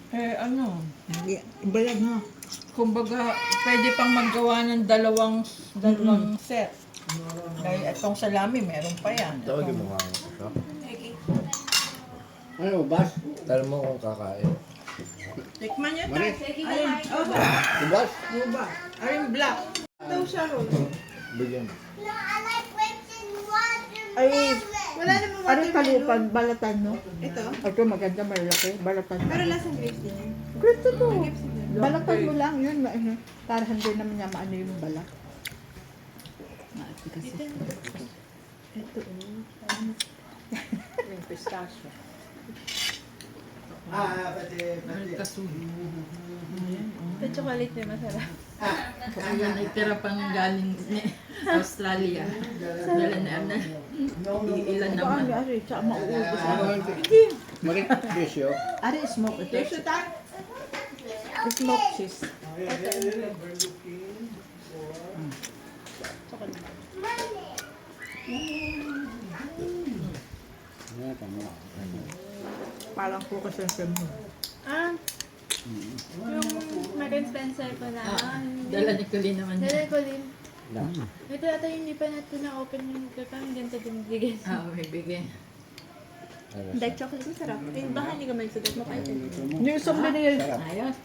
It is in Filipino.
Ano, Ibayad na. kumbaga, pwede pang maggawa ng dalawang set. Dahil itong salami, meron pa yan. Tawagin mo nga ako siya. Ano, bas? Tala mo kung kakain. Tikman niya Mari. tayo. Alin? Oh, Bas? ba? Alin black? Daw siya ron. Bigyan mo. Ay, Wala namang ano watermelon. kalupan, balatan, no? Ito. Ito maganda, malaki, balatan. Pero lasang grapes din yun. Gusto to. Grapes din yun. Balatan mo lang yun. Para hindi naman niya maano yung balak. Kasi. Ito, Yung pistachio. Pati. Kasuhi. Ito chocolate din masarap. Ayan, itira pang galing ni Australia. Dala na ano. Ilan ito ang naman. ari, tsaka mauubos. Mari, desyo. Ari, smoke ito. Tissue tayo. Smoke cheese. Parang focus yung film mo. Ah, yung Mark and Spencer pala. Dala ni Colleen naman. Dala ko din. Na. Ito ata yung hindi pa natin na-open yung kakang ganito binibigay. May bigay. Dark chocolate masarap. Eh, baka hindi ka magsugat mo kayo. Yung isang binigay, Ayos.